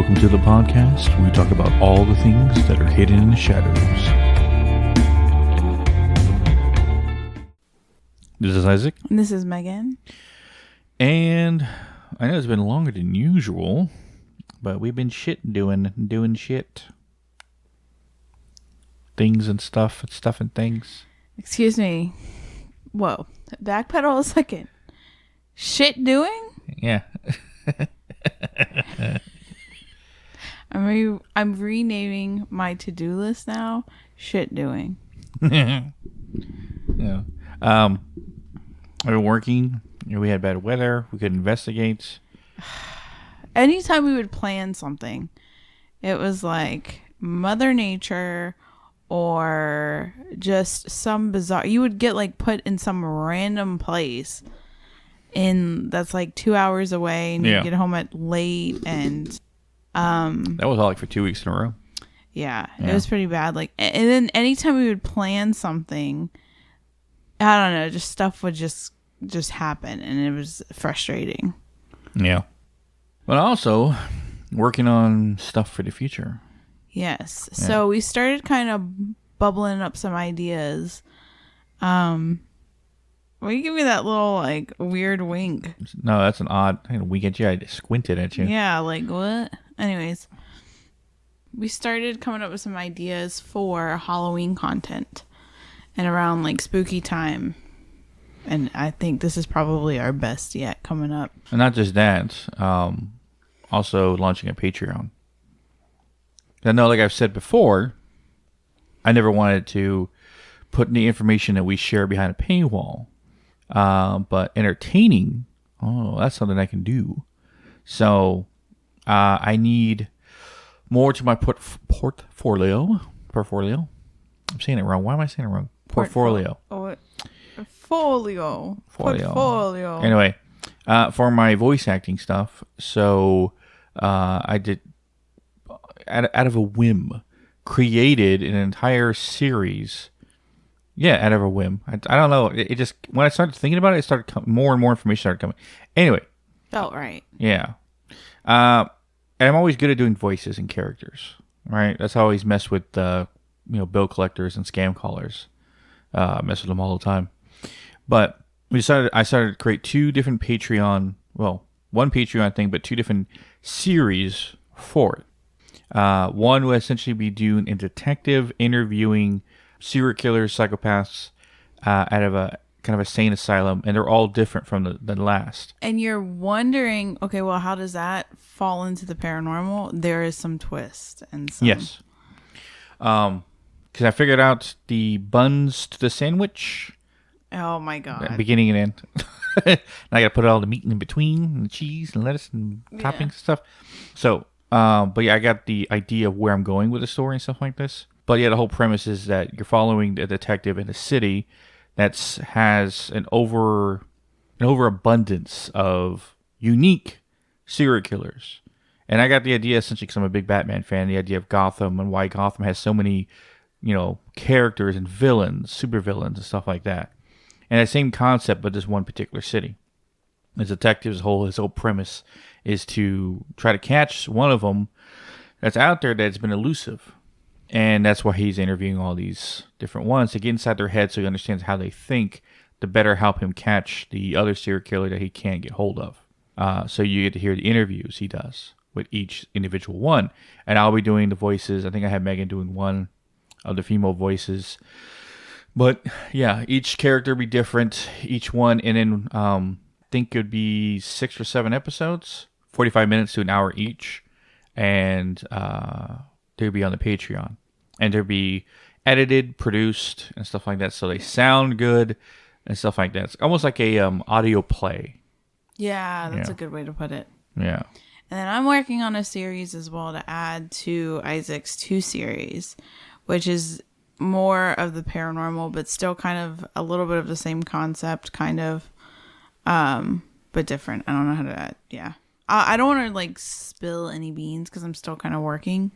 Welcome to the podcast. We talk about all the things that are hidden in the shadows. This is Isaac. And this is Megan. And I know it's been longer than usual, but we've been doing shit. Things and stuff and things. Excuse me. Whoa. Backpedal a second. Shit doing? Yeah. I'm renaming my to-do list now. Shit doing. Yeah. I've been working. We had bad weather. We could investigate. Anytime we would plan something, it was like Mother Nature or just some bizarre... You would get like put in some random place that's like 2 hours away, and you get home at late, and that was all like for 2 weeks in a row. Yeah, it was pretty bad. Like, and then anytime we would plan something, I don't know, just stuff would just happen, and it was frustrating. Yeah, but also working on stuff for the future. Yes. Yeah. So we started kind of bubbling up some ideas. Will you give me that little like weird wink? No, that's an odd wink at you. I squinted at you. Yeah, like what? Anyways, we started coming up with some ideas for Halloween content and around like spooky time. And I think this is probably our best yet coming up. And not just that, also launching a Patreon. I know, like I've said before, I never wanted to put any information that we share behind a paywall. But entertaining, that's something I can do. So I need more to my portfolio. I'm saying it wrong. Why am I saying it wrong? Portfolio. Portfolio. Anyway, for my voice acting stuff, so I did, out of a whim, created an entire series. Yeah, out of a whim. I don't know. It just, when I started thinking about it, more and more information started coming. Anyway. Felt right. Yeah. And I'm always good at doing voices and characters, right? That's how I always mess with, bill collectors and scam callers. Mess with them all the time. But I started to create two different one Patreon thing, but two different series for it. One would essentially be doing a detective interviewing serial killers, psychopaths, out of a kind of a sane asylum, and they're all different from the last. And you're wondering, okay, well, how does that fall into the paranormal? There is some twist and some... Yes. Because I figured out the buns to the sandwich. Oh my god! Beginning and end. Now I got to put all the meat in between, and the cheese and lettuce and toppings and stuff. So, but yeah, I got the idea of where I'm going with the story and stuff like this. But yeah, the whole premise is that you're following a detective in a city that has an overabundance of unique serial killers. And I got the idea, essentially, because I'm a big Batman fan, the idea of Gotham and why Gotham has so many, characters and villains, supervillains and stuff like that. And that same concept, but just one particular city. The detective's his whole premise is to try to catch one of them that's out there that's been elusive. And that's why he's interviewing all these different ones to get inside their head so he understands how they think, to better help him catch the other serial killer that he can't get hold of. So you get to hear the interviews he does with each individual one. And I'll be doing the voices. I think I had Megan doing one of the female voices. But yeah, each character will be different, each one. And then I think it would be 6 or 7 episodes, 45 minutes to an hour each. And they'll be on the Patreon, and they'll be edited, produced, and stuff like that, so they sound good and stuff like that. It's almost like a audio play. Yeah, that's a good way to put it. Yeah. And then I'm working on a series as well to add to Isaac's 2 series, which is more of the paranormal, but still kind of a little bit of the same concept, kind of, but different. I don't know how to add. Yeah. I don't want to like spill any beans because I'm still kind of working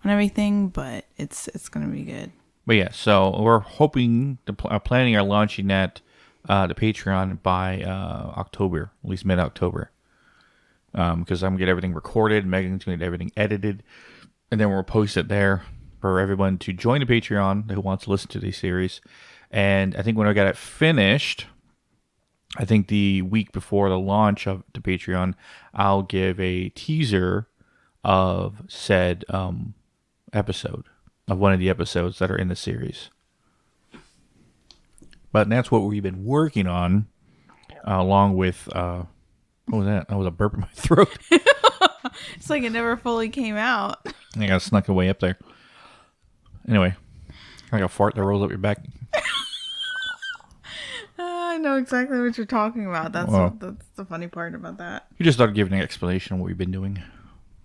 on everything, but it's going to be good. But yeah, so we're hoping, planning on launching that, the Patreon by October, at least mid-October. because I'm going to get everything recorded. Megan's going to get everything edited. And then we'll post it there for everyone to join the Patreon who wants to listen to these series. And I think when I got it finished, I think the week before the launch of the Patreon, I'll give a teaser of said episode, of one of the episodes that are in the series. But that's what we've been working on, along with, what was that? That was a burp in my throat. It's like it never fully came out. I got snuck away up there. Anyway, like a fart that rolls up your back. I know exactly what you're talking about. That's the funny part about that. We just started giving an explanation of what we've been doing.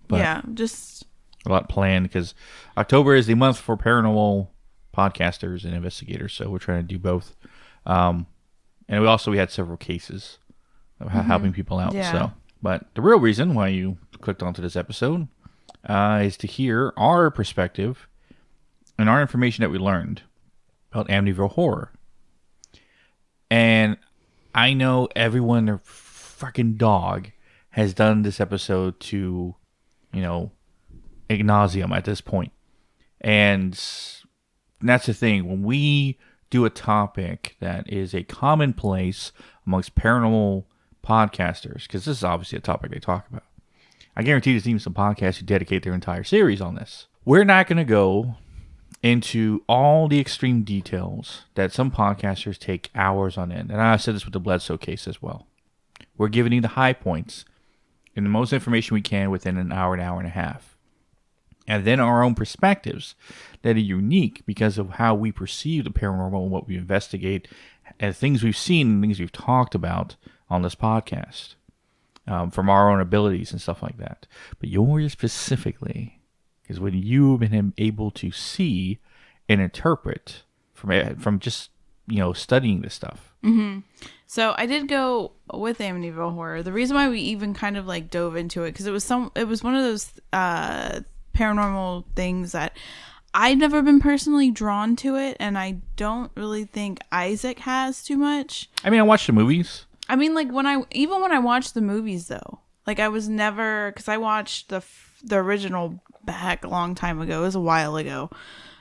But yeah, just a lot planned because October is the month for paranormal podcasters and investigators, so we're trying to do both. And we had several cases of helping people out. Yeah. So, but the real reason why you clicked onto this episode is to hear our perspective and our information that we learned about Amityville Horror. And I know everyone, their fucking dog, has done this episode to, ad nauseum at this point. And that's the thing. When we do a topic that is a commonplace amongst paranormal podcasters, because this is obviously a topic they talk about, I guarantee there's even some podcasts who dedicate their entire series on this. We're not going to go into all the extreme details that some podcasters take hours on end. And I said this with the Bledsoe case as well. We're giving you the high points and the most information we can within an hour and a half. And then our own perspectives that are unique because of how we perceive the paranormal and what we investigate and things we've seen and things we've talked about on this podcast. From our own abilities and stuff like that. But yours specifically is when you've been able to see and interpret from just, studying this stuff. Mm-hmm. So I did go with Amityville Horror. The reason why we even kind of dove into it, because it was one of those paranormal things that I've never been personally drawn to it, and I don't really think Isaac has too much. I mean, I watched the movies. I mean, when I watched the movies though, I was never, because I watched the original back a long time ago. It was a while ago.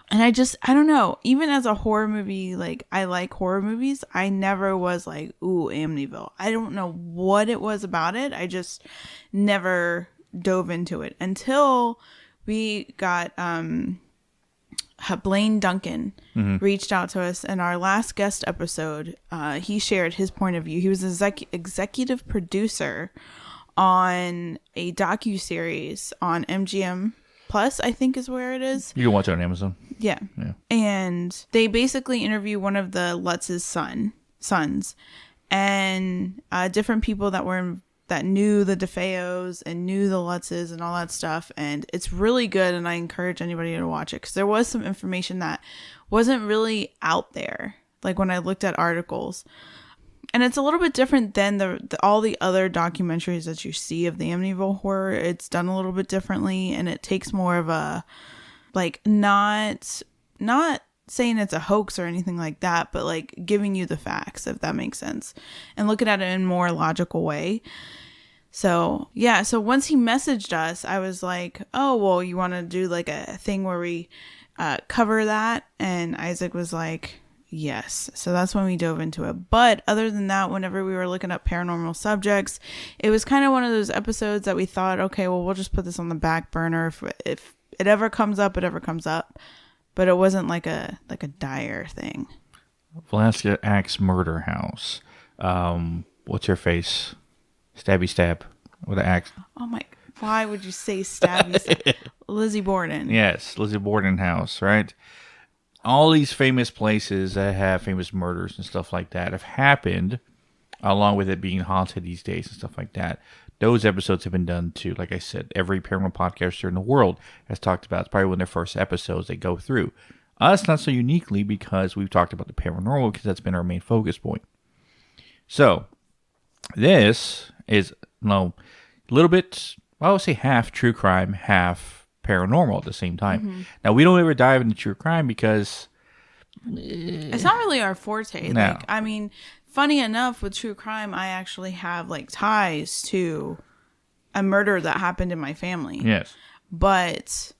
And I don't know, even as a horror movie, I like horror movies. I never was ooh, Amityville. I don't know what it was about it. I just never dove into it until we got, Blaine Duncan reached out to us in our last guest episode. He shared his point of view. He was executive producer on a docu-series on MGM Plus, I think is where it is. You can watch it on Amazon. Yeah. And they basically interview one of the Lutz's sons and different people that knew the DeFeos and knew the Lutzes and all that stuff. And it's really good. And I encourage anybody to watch it because there was some information that wasn't really out there. When I looked at articles, and it's a little bit different than all the other documentaries that you see of the Amityville Horror. It's done a little bit differently, and it takes more of a, not saying it's a hoax or anything like that, but giving you the facts, if that makes sense, and looking at it in a more logical way. So yeah, so once he messaged us, I was like, oh, well, you want to do a thing where we cover that? And Isaac was like, yes. So that's when we dove into it. But other than that, whenever we were looking up paranormal subjects, it was kind of one of those episodes that we thought, okay, well, we'll just put this on the back burner. If it ever comes up, it ever comes up. But it wasn't like a dire thing. Velasquez Axe Murder House. What's her face? Stabby stab with an axe. Oh my! Why would you say stabby? Lizzie Borden. Yes, Lizzie Borden house, right? All these famous places that have famous murders and stuff like that have happened, along with it being haunted these days and stuff like that. Those episodes have been done too. Like I said, every paranormal podcaster in the world has talked about it. It's probably one of their first episodes they go through. Us, not so uniquely, because we've talked about the paranormal, because that's been our main focus point. So, this is a little bit, I would say half true crime, half paranormal at the same time. Mm-hmm. Now, we don't ever dive into true crime because it's not really our forte. No. I mean, funny enough, with true crime, I actually have ties to a murder that happened in my family. Yes. But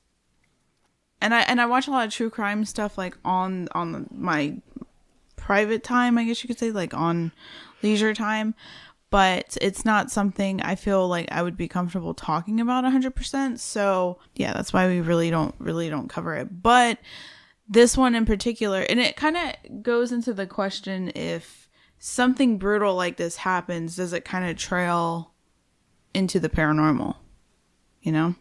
and I watch a lot of true crime stuff like on my private time, I guess you could say, like on leisure time. But it's not something I feel like I would be comfortable talking about 100%. So yeah, that's why we really don't cover it. But this one in particular, and it kind of goes into the question, if something brutal like this happens, does it kind of trail into the paranormal? You know?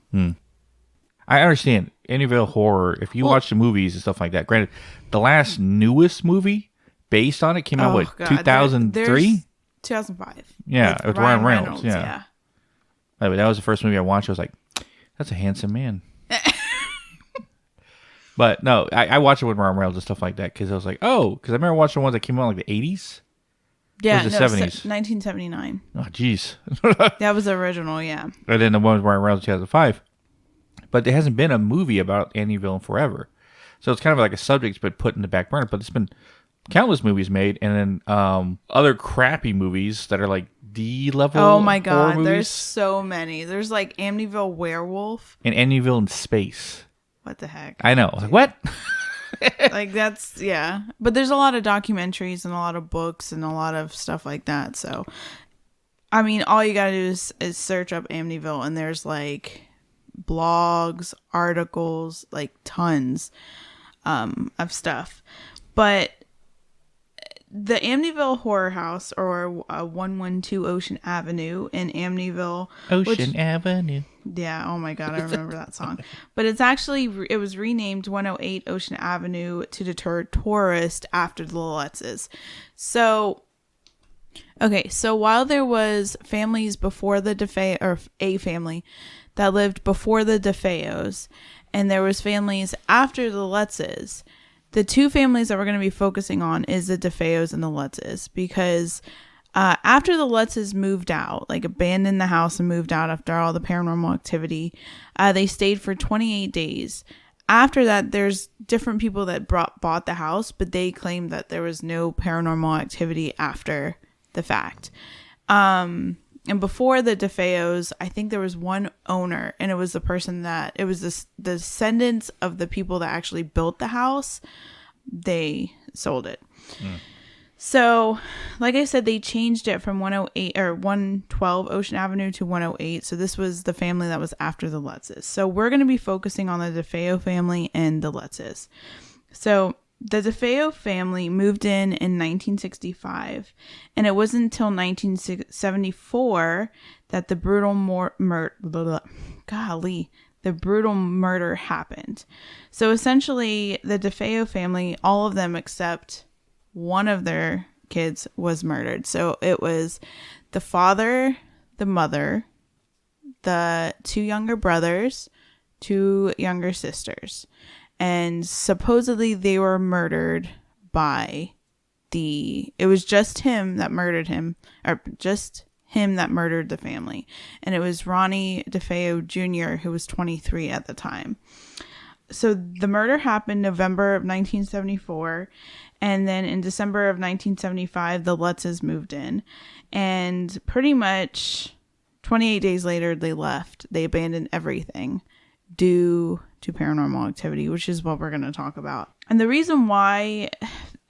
I understand Amityville Horror. If you watch the movies and stuff like that, granted, the last newest movie based on it came out with 2003. 2005. Yeah, with Ryan Reynolds. Yeah. That was the first movie I watched. I was like, that's a handsome man. But no, I watched it with Ryan Reynolds and stuff like that because I was like, oh, because I remember watching the ones that came out in like the 80s. Yeah, the 70s. 1979. Oh, jeez. That was the original, yeah. And then the one with Ryan Reynolds 2005. But there hasn't been a movie about Amityville in forever. So it's kind of like a subject's been put in the back burner. But there's been countless movies made, and then other crappy movies that are like D-level. Oh my god, movies. There's so many. There's like Amityville Werewolf. And Amityville in Space. What the heck? I know. I was like, what? Like that's, yeah. But there's a lot of documentaries and a lot of books and a lot of stuff like that. So, I mean, all you gotta do is search up Amityville, and there's like blogs, articles, like tons of stuff. But the Amityville Horror House, or 112 Ocean Avenue in Amityville. Avenue. Yeah, oh my god, I remember that song. But it was renamed 108 Ocean Avenue to deter tourists after the Lutzes. So, okay, so while there was families before the DeFeo, or a family that lived before the DeFeos, and there was families after the Lutzes, the two families that we're going to be focusing on is the DeFeos and the Lutzes, because after the Lutzes moved out, like abandoned the house and moved out after all the paranormal activity, they stayed for 28 days. After that, there's different people that bought the house, but they claimed that there was no paranormal activity after the fact. And before the DeFeos, I think there was one owner, and it was the person it was the descendants of the people that actually built the house. They sold it. So, like I said, they changed it from 108 or 112 Ocean Avenue to 108. So this was the family that was after the Lutzes. So we're going to be focusing on the DeFeo family and the Lutzes. So the DeFeo family moved in 1965, and it wasn't until 1974 that the brutal murder happened. So essentially, the DeFeo family, all of them except one of their kids, was murdered. So it was the father, the mother, the two younger brothers, two younger sisters. And supposedly they were murdered by it was just him that murdered him, or just him that murdered the family. And it was Ronnie DeFeo Jr., who was 23 at the time. So the murder happened November of 1974. And then in December of 1975, the Lutzes moved in. And pretty much 28 days later, they left. They abandoned everything due to paranormal activity, which is what we're going to talk about. And the reason why,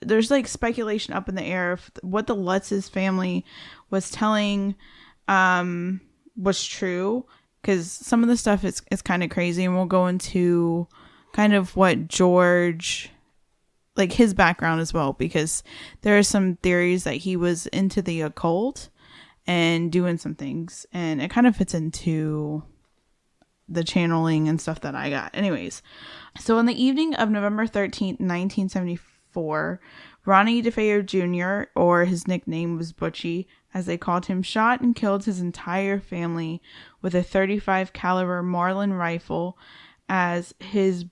there's like speculation up in the air if what the Lutzes family was telling was true, because some of the stuff is kind of crazy, and we'll go into kind of what George, like his background as well, because there are some theories that he was into the occult and doing some things, and it kind of fits into the channeling and stuff that I got. Anyways, so on the evening of November 13th, 1974, Ronnie DeFeo Jr., or his nickname was Butchie, as they called him, shot and killed his entire family with a .35 caliber Marlin rifle, as his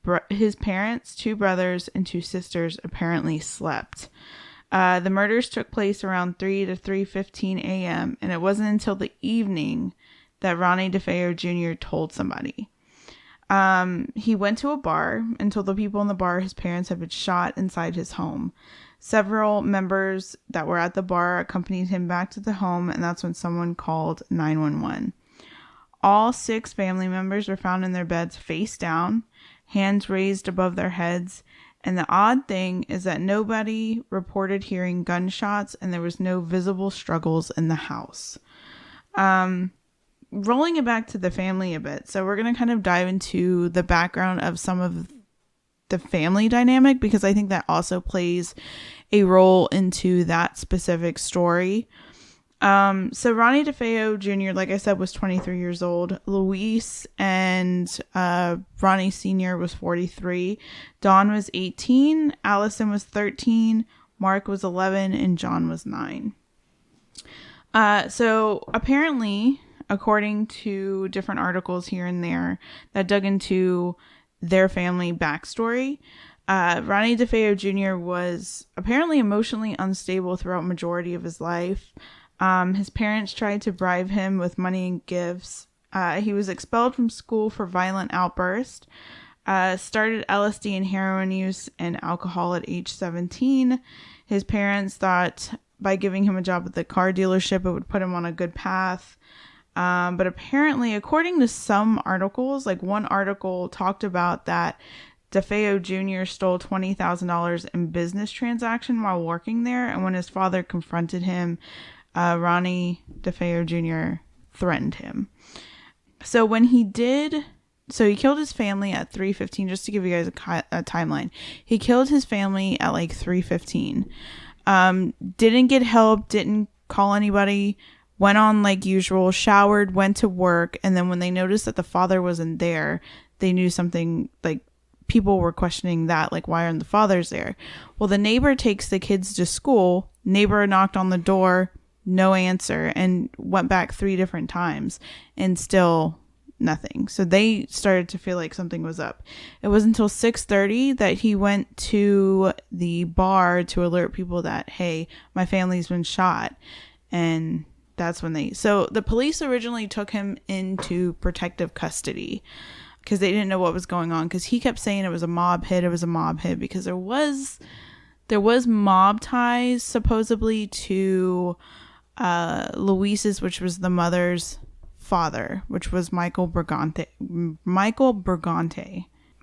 parents, two brothers, and two sisters apparently slept. The murders took place around 3 to 3:15 a.m., and it wasn't until the evening that Ronnie DeFeo Jr. told somebody. He went to a bar and told the people in the bar his parents had been shot inside his home. Several members that were at the bar accompanied him back to the home, and that's when someone called 911. All 6 family members were found in their beds face down, hands raised above their heads. And the odd thing is that nobody reported hearing gunshots and there was no visible struggles in the house. Rolling it back to the family a bit. So we're going to kind of dive into the background of some of the family dynamic, because I think that also plays a role into that specific story. So Ronnie DeFeo Jr., like I said, was 23 years old. Luis and Ronnie Sr. was 43. Dawn was 18. Allison was 13. Mark was 11. And John was 9. So apparently, according to different articles here and there that dug into their family backstory, Ronnie DeFeo Jr. was apparently emotionally unstable throughout majority of his life. His parents tried to bribe him with money and gifts. He was expelled from school for violent outbursts. Started LSD and heroin use and alcohol at age 17. His parents thought by giving him a job at the car dealership, it would put him on a good path. But apparently, according to some articles, like one article talked about that DeFeo Jr. stole $20,000 in business transaction while working there. And when his father confronted him, Ronnie DeFeo Jr. threatened him. So when he did, so he killed his family at 3:15, just to give you guys a timeline. He killed his family at like 3:15. Didn't get help, didn't call anybody, went on like usual, showered, went to work. And then when they noticed that the father wasn't there, they knew something, like people were questioning that, like, why aren't the fathers there? Well, the neighbor takes the kids to school. Neighbor knocked on the door. No answer, and went back 3 different times and still nothing. So they started to feel like something was up. It was until 6:30 that he went to the bar to alert people that, hey, my family's been shot. And that's when so the police originally took him into protective custody because they didn't know what was going on, because he kept saying it was a mob hit, because there was mob ties supposedly to Luis's, which was the mother's father, which was Michael Brigante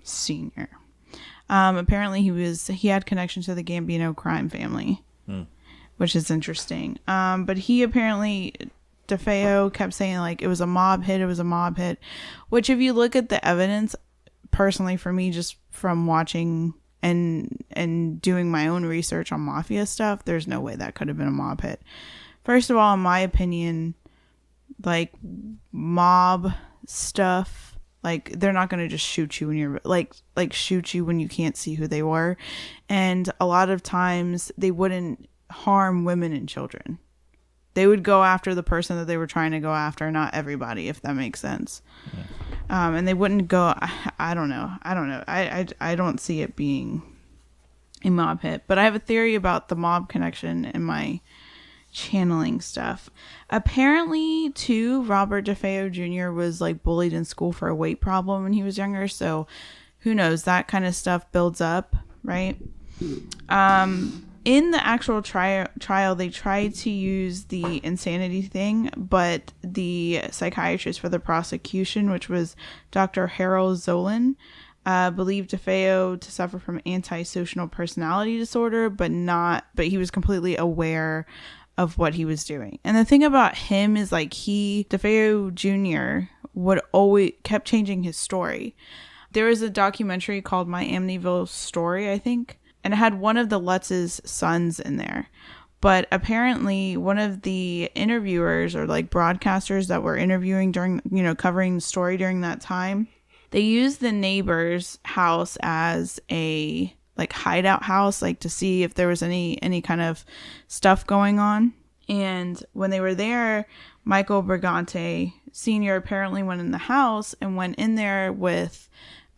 Sr. Apparently he had connections to the Gambino crime family, which is interesting. But he apparently, DeFeo kept saying like it was a mob hit, which if you look at the evidence, personally for me, just from watching and doing my own research on mafia stuff, there's no way that could have been a mob hit. First of all, in my opinion, like mob stuff, like they're not going to just shoot you when you're like shoot you when you can't see who they were. And a lot of times they wouldn't harm women and children. They would go after the person that they were trying to go after, not everybody, if that makes sense. Yeah. And they wouldn't go, I don't know. I don't see it being a mob hit, but I have a theory about the mob connection in my channeling stuff. Apparently, too, Robert DeFeo Jr. was like bullied in school for a weight problem when he was younger. So who knows? That kind of stuff builds up, right? In the actual trial, they tried to use the insanity thing, but the psychiatrist for the prosecution, which was Dr. Harold Zolan, believed DeFeo to suffer from antisocial personality disorder, but he was completely aware of what he was doing. And the thing about him is like DeFeo Jr. would always kept changing his story. There was a documentary called My Amityville Story, I think, and it had one of the Lutz's sons in there. But apparently one of the interviewers or like broadcasters that were interviewing during, covering the story during that time, they used the neighbor's house as a like hideout house, like to see if there was any kind of stuff going on. And when they were there, Michael Brigante Sr. apparently went in the house and went in there with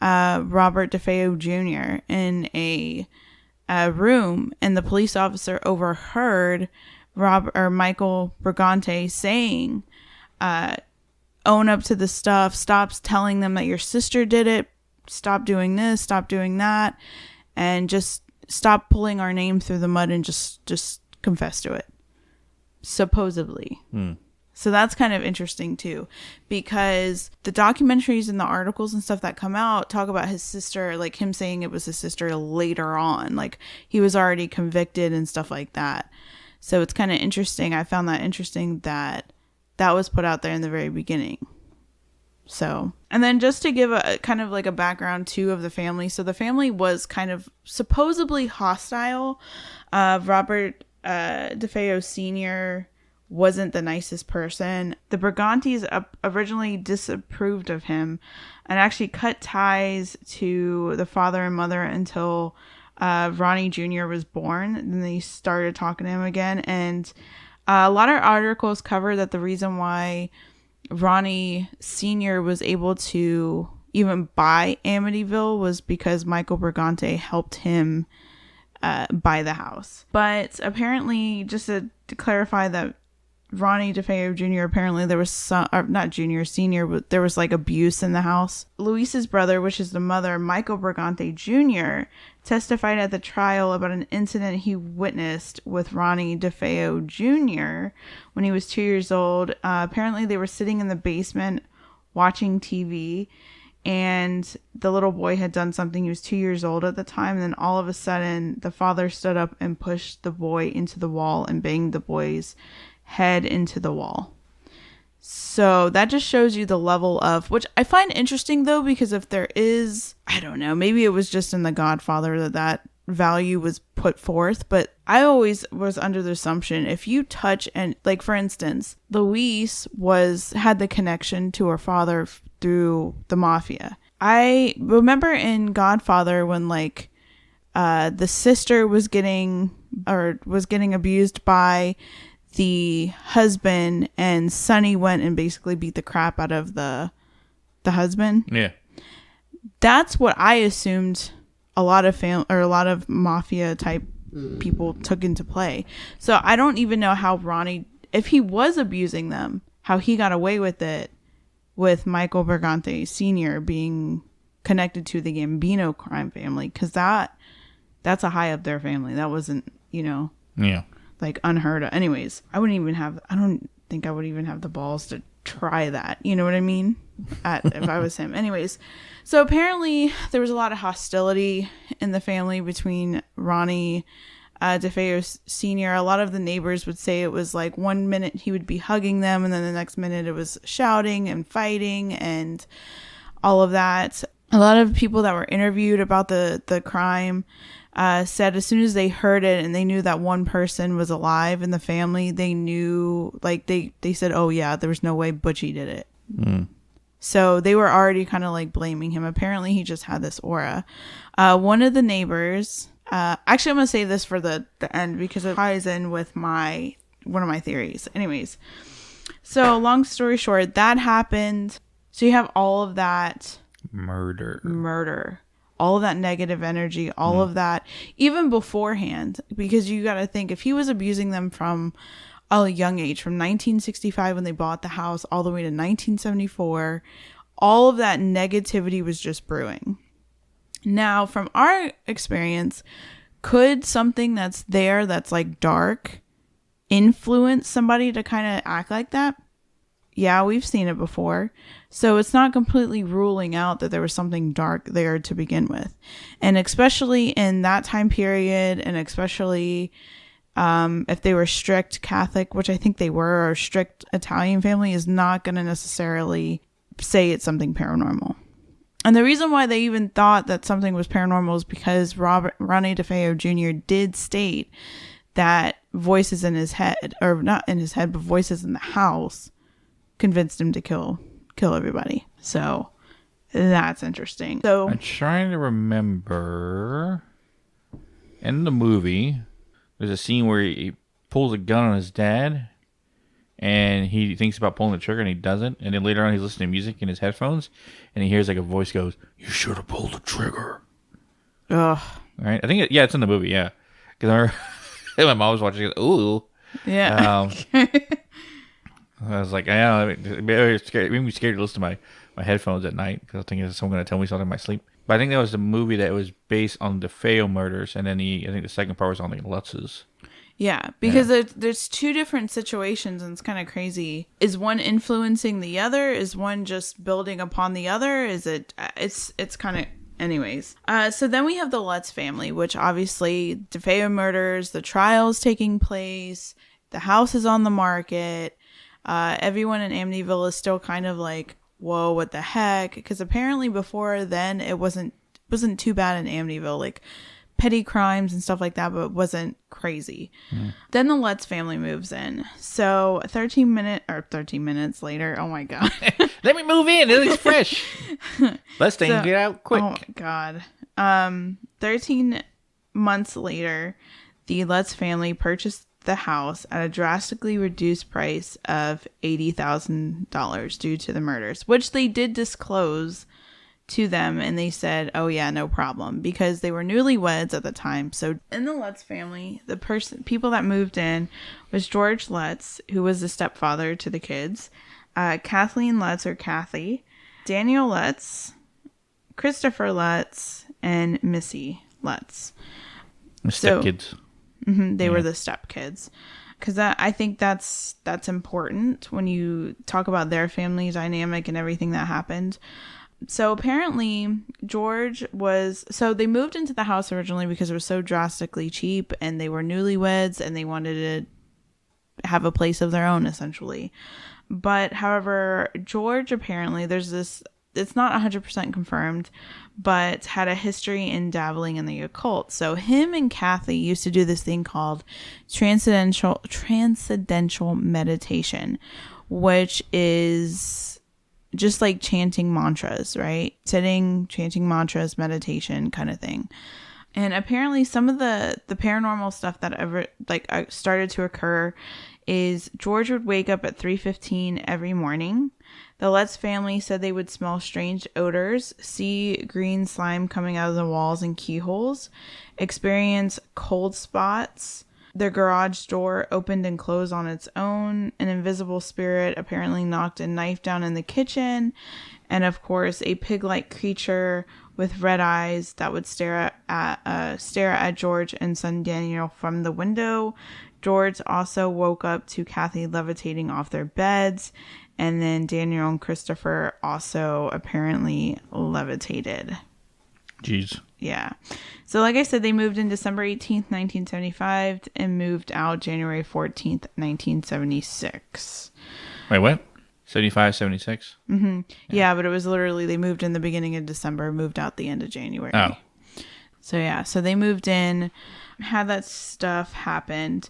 Robert DeFeo Jr. in a room, and the police officer overheard Michael Brigante saying, own up to the stuff, stop telling them that your sister did it, stop doing this, stop doing that, and just stop pulling our name through the mud and just confess to it. Supposedly. So that's kind of interesting too, because the documentaries and the articles and stuff that come out talk about his sister, like him saying it was his sister later on, like he was already convicted and stuff like that. So it's kind of interesting. I found that interesting that that was put out there in the very beginning. So, and then just to give a kind of like a background too of the family. So the family was kind of supposedly hostile. Robert DeFeo Sr. wasn't the nicest person. The Brigantes originally disapproved of him and actually cut ties to the father and mother until Ronnie Jr. was born. Then they started talking to him again. And a lot of articles cover that the reason why Ronnie Sr. was able to even buy Amityville was because Michael Brigante helped him buy the house. But apparently, just to clarify that Ronnie DeFeo Jr., apparently there was some, not junior, senior, but there was like abuse in the house. Luis's brother, which is the mother, Michael Brigante Jr., testified at the trial about an incident he witnessed with Ronnie DeFeo Jr. when he was 2 years old. Apparently they were sitting in the basement watching TV, and the little boy had done something. He was 2 years old at the time, and then all of a sudden the father stood up and pushed the boy into the wall and banged the boy's head into the wall. So that just shows you the level of, which I find interesting though, because if there is, I don't know, maybe it was just in The Godfather that value was put forth, but I always was under the assumption if you touch, and like for instance, Luis had the connection to her father through the mafia. I remember in Godfather when like the sister was getting abused by the husband, and Sonny went and basically beat the crap out of the husband. Yeah. That's what I assumed a lot of mafia type people took into play. So I don't even know how Ronnie, if he was abusing them, how he got away with it with Michael Brigante Sr. being connected to the Gambino crime family, because that's a high up their family. That wasn't, Yeah. like unheard of. Anyways, I don't think I would even have the balls to try that. You know what I mean? If I was him. Anyways, so apparently there was a lot of hostility in the family between Ronnie DeFeo Sr. A lot of the neighbors would say it was like 1 minute he would be hugging them, and then the next minute it was shouting and fighting and all of that. A lot of people that were interviewed about the crime said as soon as they heard it and they knew that one person was alive in the family, they knew, like they said, oh yeah, there was no way Butchie did it. So they were already kind of like blaming him. Apparently he just had this aura. One of the neighbors, actually I'm going to save this for the end because it ties in with one of my theories. Anyways, so long story short, that happened. So you have all of that murder, all of that negative energy, all of that, even beforehand, because you got to think if he was abusing them from a young age, from 1965 when they bought the house all the way to 1974, all of that negativity was just brewing. Now, from our experience, could something that's there that's like dark influence somebody to kind of act like that? Yeah, we've seen it before. So it's not completely ruling out that there was something dark there to begin with. And especially in that time period, and especially if they were strict Catholic, which I think they were, or strict Italian family, is not going to necessarily say it's something paranormal. And the reason why they even thought that something was paranormal is because Ronnie DeFeo Jr. did state that voices in his head, or not in his head, but voices in the house, convinced him to kill everybody. So that's interesting. So I'm trying to remember, in the movie there's a scene where he pulls a gun on his dad and he thinks about pulling the trigger and he doesn't, and then later on he's listening to music in his headphones and he hears like a voice goes, "You should have pulled the trigger." Ugh. Right? I think it's in the movie, yeah, because I remember my mom was watching it. Ooh. Yeah. I was like, it made me scared to listen to my headphones at night because I was thinking someone going to tell me something in my sleep. But I think that was the movie that was based on the DeFeo murders, and then I think the second part was on the Lutz's. Yeah, because there's two different situations, and it's kind of crazy. Is one influencing the other? Is one just building upon the other? Is it? It's kind of. Anyways, so then we have the Lutz family, which obviously DeFeo murders, the trial's taking place, the house is on the market. Everyone in Amityville is still kind of like, whoa, what the heck? Because apparently before then it wasn't too bad in Amityville, like petty crimes and stuff like that, but it wasn't crazy. Then the Lutz family moves in. So 13 minutes later, oh my god. Let me move in. It looks fresh. Let's get out quick. Oh my god. 13 months later, the Lutz family purchased the house at a drastically reduced price of $80,000 due to the murders, which they did disclose to them, and they said, oh yeah, no problem, because they were newlyweds at the time. So in the Lutz family, the people that moved in was George Lutz, who was the stepfather to the kids, Kathleen Lutz, or Kathy, Daniel Lutz, Christopher Lutz, and Missy Lutz. The stepkids. They were the stepkids. Because I think that's important when you talk about their family dynamic and everything that happened. So apparently they moved into the house originally because it was so drastically cheap, and they were newlyweds and they wanted to have a place of their own, essentially. But however, George, apparently there's this, it's not 100% confirmed, but had a history in dabbling in the occult. So him and Kathy used to do this thing called transcendental meditation, which is just like chanting mantras, right? Sitting, chanting mantras, meditation kind of thing. And apparently some of the paranormal stuff that ever started to occur is George would wake up at 3:15 every morning. The Lutz family said they would smell strange odors, see green slime coming out of the walls and keyholes, experience cold spots. Their garage door opened and closed on its own. An invisible spirit apparently knocked a knife down in the kitchen. And of course, a pig-like creature with red eyes that would stare at George and son Daniel from the window. George also woke up to Kathy levitating off their beds. And then Daniel and Christopher also apparently levitated. Jeez. Yeah. So like I said, they moved in December 18th, 1975 and moved out January 14th, 1976. Wait, what? 75, 76? Mm-hmm. Yeah, but it was literally, they moved in the beginning of December, moved out the end of January. Oh. So yeah, so they moved in, had that stuff happened.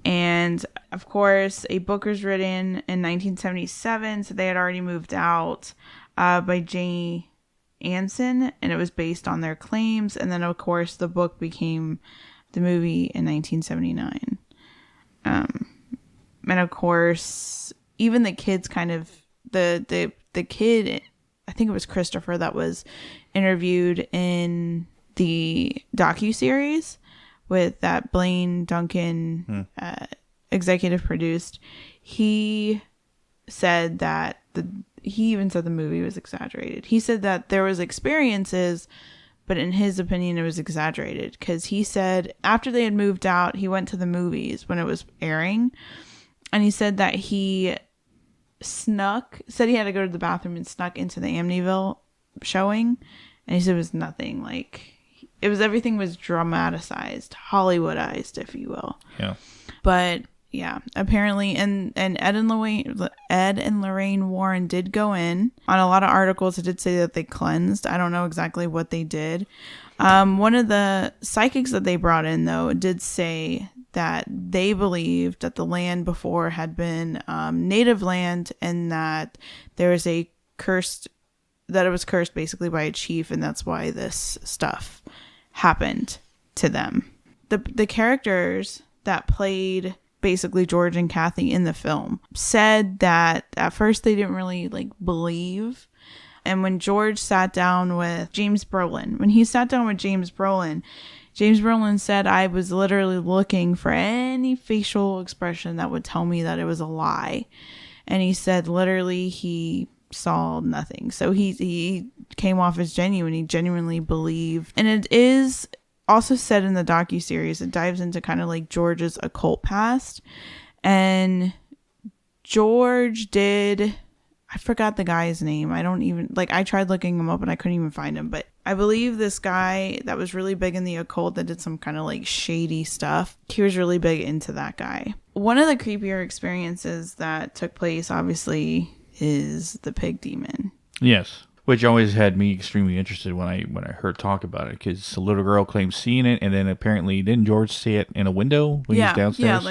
And of course, a book was written in 1977, so they had already moved out, by J. Anson, and it was based on their claims. And then of course the book became the movie in 1979. And of course, even the kids kind of, the kid, I think it was Christopher, that was interviewed in the docu-series with that Blaine Duncan executive produced. He said that he even said the movie was exaggerated. He said that there was experiences, but in his opinion, it was exaggerated. Because he said after they had moved out, he went to the movies when it was airing. And he said that he said he had to go to the bathroom and snuck into the Amityville showing. And he said it was nothing. Like, everything was dramatized, Hollywoodized, if you will. Yeah. But yeah, apparently, and Ed and Lorraine Warren did go in. On a lot of articles, it did say that they cleansed. I don't know exactly what they did. One of the psychics that they brought in, though, did say that they believed that the land before had been native land, and that there was that it was cursed basically by a chief, and that's why this stuff happened to them. The characters that played basically George and Kathy in the film said that at first they didn't really believe. And when George sat down with James Brolin, James Brolin said, I was literally looking for any facial expression that would tell me that it was a lie. And he said literally he saw nothing. So he came off as genuine. He genuinely believed. And it is also said in the docu-series, it dives into kind of like George's occult past. And George did, I forgot the guy's name. I don't even, like, I tried looking him up and I couldn't even find him. But I believe this guy that was really big in the occult that did some kind of like shady stuff, he was really big into that guy. One of the creepier experiences that took place, obviously, is the pig demon. Yes. Which always had me extremely interested when I heard talk about it, because a little girl claims seeing it, and then apparently didn't George see it in a window when he was downstairs?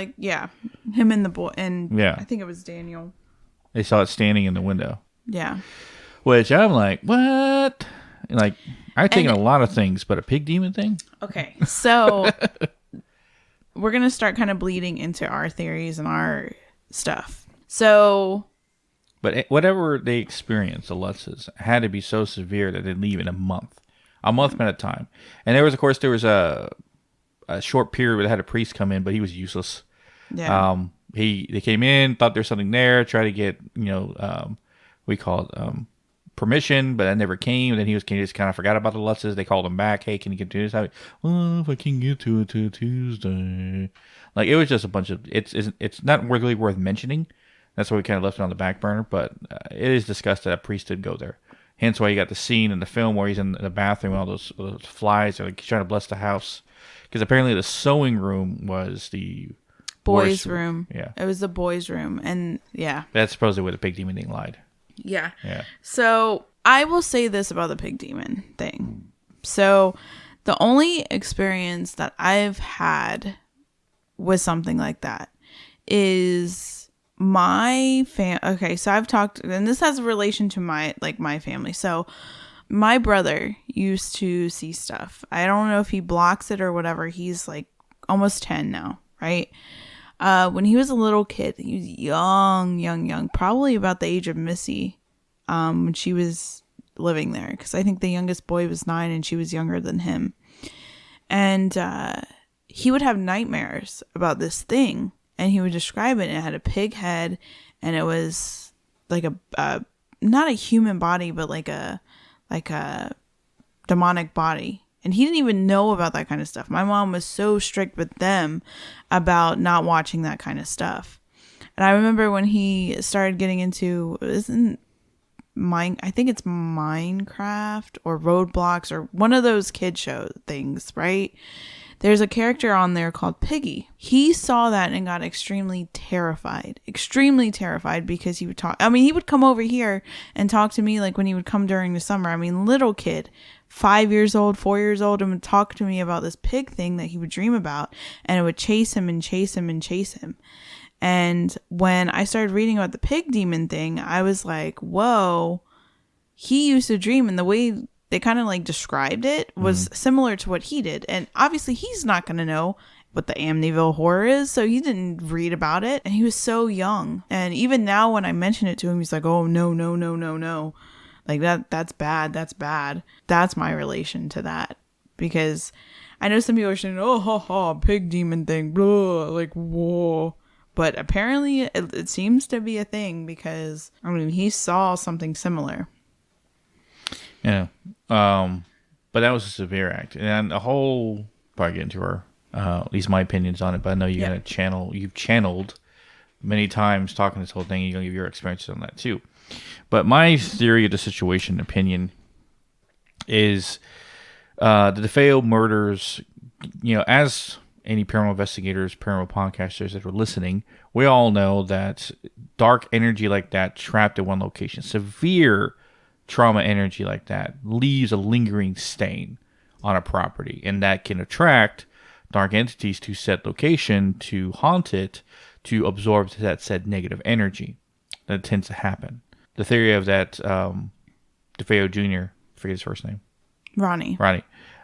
Him and the boy, and yeah, I think it was Daniel. They saw it standing in the window. Yeah. Which I'm like, what? Like, I've taken a lot of things, but a pig demon thing? Okay, so we're gonna start kind of bleeding into our theories and our stuff. So. But whatever they experienced, the Lutzes, had to be so severe that they'd leave in a month at a time. And there was a short period where they had a priest come in, but he was useless. Yeah. They came in, thought there was something there, tried to get permission, but that never came. And then he just kind of forgot about the Lutzes. They called him back. Hey, can you get to this? Well, if I can get to it till Tuesday. Like, it was just a bunch of. It's not really worth mentioning. That's why we kind of left it on the back burner, but it is discussed that a priest did go there. Hence why you got the scene in the film where he's in the bathroom and all those flies are like trying to bless the house. Because apparently the sewing room was the boys' room. Yeah. It was the boys' room. And yeah. That's supposedly where the pig demon thing lied. Yeah. Yeah. So I will say this about the pig demon thing. So the only experience that I've had with something like that is... Okay, so I've talked, and this has a relation to my family. So my brother used to see stuff. I don't know if he blocks it or whatever. He's like almost 10 now, right? When he was a little kid, he was young, probably about the age of Missy, when she was living there. Because I think the youngest boy was 9 and she was younger than him. And he would have nightmares about this thing. And he would describe it, and it had a pig head, and it was like a not a human body, but like a demonic body. And he didn't even know about that kind of stuff. My mom was so strict with them about not watching that kind of stuff. And I remember when he started getting into, I think it's Minecraft or Roadblocks or one of those kid show things, right? There's a character on there called Piggy. He saw that and got extremely terrified because he would talk. I mean, he would come over here and talk to me like when he would come during the summer. I mean, little kid, 5 years old, 4 years old, and would talk to me about this pig thing that he would dream about, and it would chase him and chase him and chase him. And when I started reading about the pig demon thing, I was like, whoa, he used to dream, and the way they kind of like described it was similar to what he did. And obviously he's not going to know what the Amityville Horror is, so he didn't read about it. And he was so young. And even now when I mention it to him, he's like, oh, no. Like that's bad. That's my relation to that. Because I know some people are saying, oh, pig demon thing, blah, like, whoa. But apparently it seems to be a thing because, I mean, he saw something similar. Yeah. But that was a severe act. And the whole, probably get into our, at least my opinions on it, but I know you've channeled many times talking this whole thing. You're going to give your experiences on that too. But my theory of the situation, opinion, is the DeFeo murders, as any paranormal investigators, paranormal podcasters that are listening, we all know that dark energy like that trapped in one location, severe trauma energy like that leaves a lingering stain on a property, and that can attract dark entities to said location to haunt it, to absorb that said negative energy. That tends to happen. The theory of that DeFeo Jr., forget his first name. Ronnie. I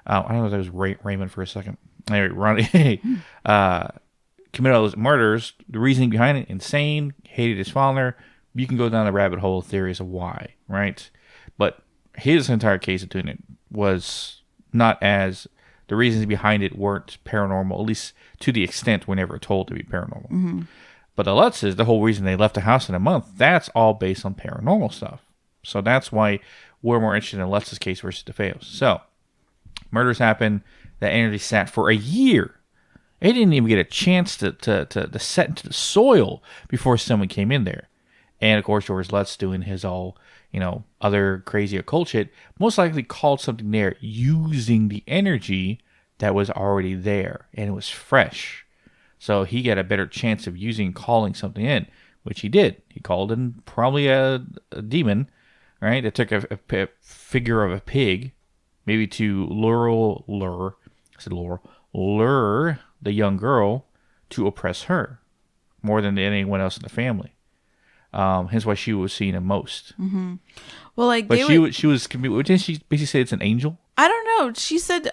don't know if that was Raymond for a second. Anyway, Ronnie committed all those murders. The reasoning behind it, insane, hated his father. You can go down the rabbit hole of theories of why, right? But his entire case of doing it was not as, the reasons behind it weren't paranormal, at least to the extent we're never told to be paranormal. Mm-hmm. But the Lutzes, the whole reason they left the house in a month, that's all based on paranormal stuff. So that's why we're more interested in Lutz's case versus DeFeo's. So, murders happen. that energy sat for a year. It didn't even get a chance to set into the soil before someone came in there. And of course, George Lutz doing his all, other crazy occult shit, most likely called something there using the energy that was already there. And it was fresh. So he got a better chance of calling something in, which he did. He called in probably a demon, right? That took a figure of a pig, maybe to lure the young girl to oppress her more than anyone else in the family. Hence why she was seeing him most. Mm-hmm. Well, but she was. Didn't she basically say it's an angel? I don't know. She said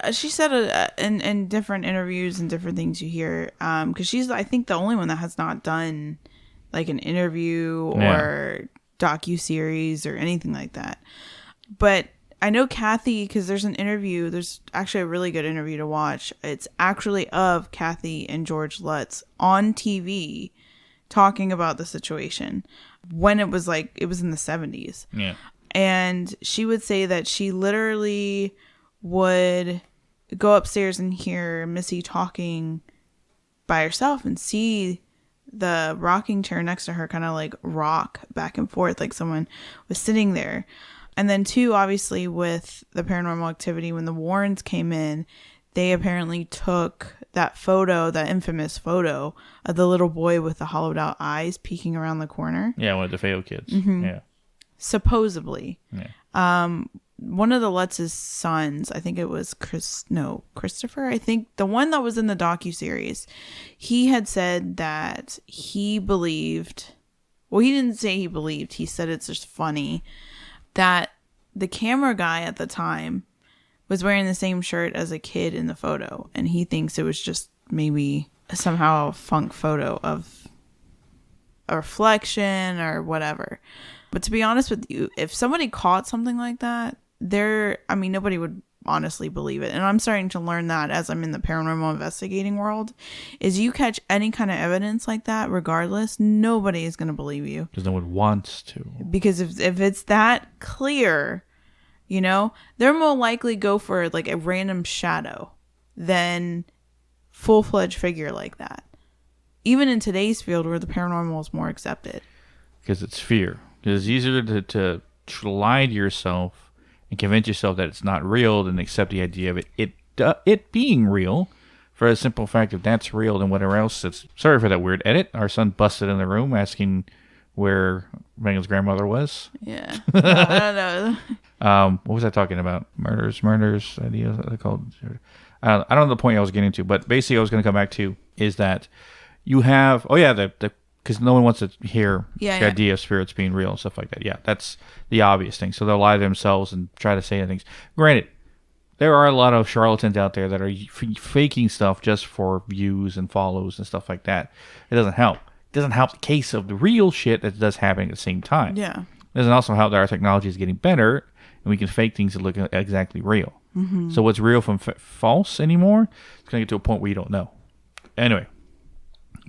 in different interviews and different things you hear, because she's, I think, the only one that has not done like an interview or docu-series or anything like that. But I know Kathy, because there's actually a really good interview to watch. It's actually of Kathy and George Lutz on TV talking about the situation when it was in the 70s. Yeah. And she would say that she literally would go upstairs and hear Missy talking by herself and see the rocking chair next to her kind of like rock back and forth like someone was sitting there. And then too, obviously, with the Paranormal Activity, when the Warrens came in, they apparently took that photo, that infamous photo of the little boy with the hollowed out eyes peeking around the corner. Yeah, one of the Feo kids. Mm-hmm. Yeah. Supposedly. Yeah. One of the Lutz's sons, I think it was Christopher, I think the one that was in the docu-series, he had said that he believed, well, he didn't say he believed, he said it's just funny, that the camera guy at the time was wearing the same shirt as a kid in the photo, and he thinks it was just maybe somehow a funk photo of a reflection or whatever. But to be honest with you, if somebody caught something like that, nobody would honestly believe it. And I'm starting to learn that as I'm in the paranormal investigating world, is you catch any kind of evidence like that, regardless, nobody is going to believe you. Because no one wants to. Because if it's that clear, they're more likely go for like a random shadow than full-fledged figure like that. Even in today's field where the paranormal is more accepted. Because it's fear. Because it's easier to lie to yourself and convince yourself that it's not real than accept the idea of it being real, for the simple fact that that's real than whatever else. Sorry for that weird edit. Our son busted in the room asking where Megan's grandmother was. Yeah. I don't know. What was I talking about? Murders, ideas. I don't know the point I was getting to, but basically I was going to come back to is that you have, because no one wants to hear the idea of spirits being real and stuff like that. Yeah, that's the obvious thing. So they'll lie to themselves and try to say things. Granted, there are a lot of charlatans out there that are faking stuff just for views and follows and stuff like that. It doesn't help. It doesn't help the case of the real shit that does happen at the same time. Yeah. It doesn't also help that our technology is getting better and we can fake things that look exactly real. Mm-hmm. So what's real from false anymore, it's going to get to a point where you don't know. Anyway.